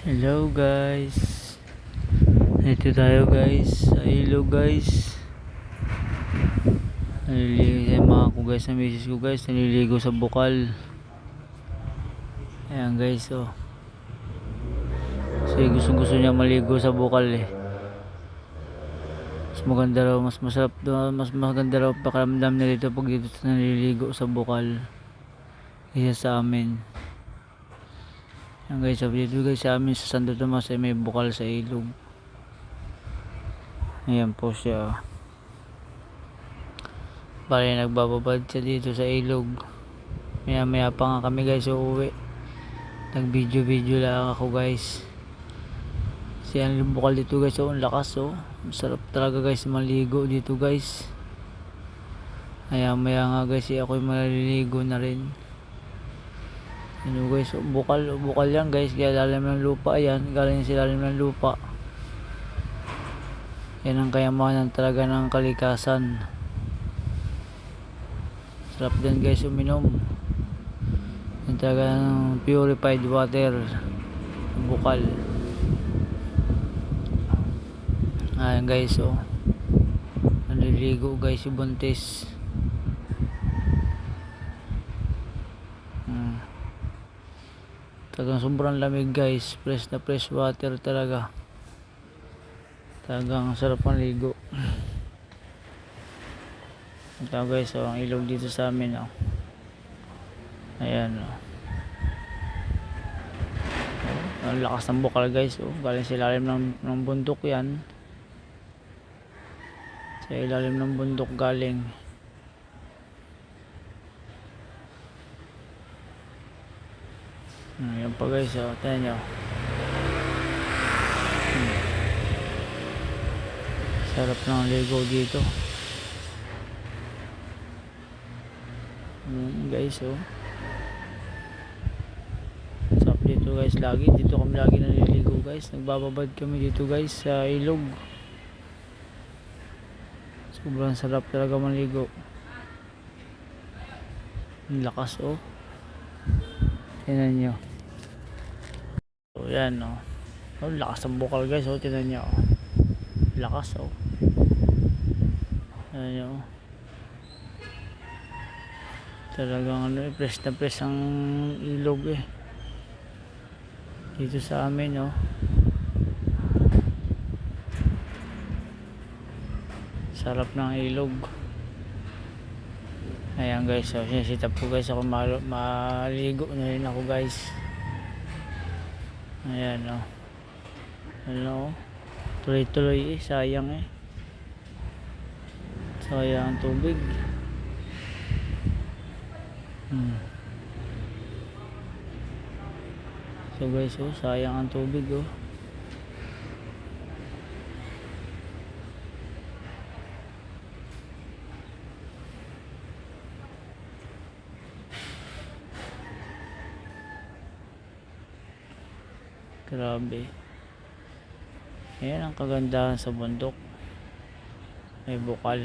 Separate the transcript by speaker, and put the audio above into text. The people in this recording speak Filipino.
Speaker 1: Hello guys. Ito tayo guys sa ilog guys. Naliligo sa mga ko guys, na misis ko guys, naliligo sa bukal. Ayan guys oh. Kasi gusto niya maligo sa bukal eh. Mas maganda raw, mas masarap daw, mas maganda raw pakiramdam na dito pag dito naliligo sa bukal. Kaya sa amin. Ayan guys, sabi dito guys sa amin sa Santo Tomas ay may bukal sa ilog. Ayan po siya. Bali nagbababad siya dito sa ilog. Maya pa nga kami guys uuwi. Nag video lang ako guys. Kasi ang bukal dito guys, oh, ang lakas oh. Masarap talaga guys maligo dito guys. Maya nga guys, ako'y maliligo na rin. Ano guys, oh, bukal yan guys, kaya lalim ng lupa yan, galing sa lalim ng lupa. Yan ang kayamanan talaga ng kalikasan. Sarap din guys uminom. Yan talaga ng purified water, bukal. Ayan guys oh, naliligo guys si buntis. Talagang sobrang lamig guys, fresh na fresh water talaga. Talagang sarap maligo. Ito guys oh, ang ilog dito sa amin oh. Ayan oh. Ang lakas ng bukal guys oh, galing sa ilalim ng bundok yan. Sa ilalim ng bundok galing. Ayan pa guys oh, tingnan nyo. Sarap ng ligo dito. Guys oh. Sarap dito guys, dito kami lagi naliligo guys. Nagbababad kami dito guys sa ilog. Sobrang sarap talaga maligo. Ang lakas oh. Tingnan nyo. So yan oh. Oh, lakas ng bukal guys oh, tingnan nyo oh. Lakas oh. Tingnan nyo oh. Talagang ano eh, fresh na fresh ang ilog eh. Dito sa amin oh. Sarap ng ilog. Ayan guys, so sinisita po guys ako, maligo na rin ako guys. Ayan oh. Ano oh. Tuloy-tuloy eh, sayang eh. Sayang ang tubig. So guys oh, sayang ang tubig oh. Grabe. Ayan ang kagandahan sa bundok. May bukal.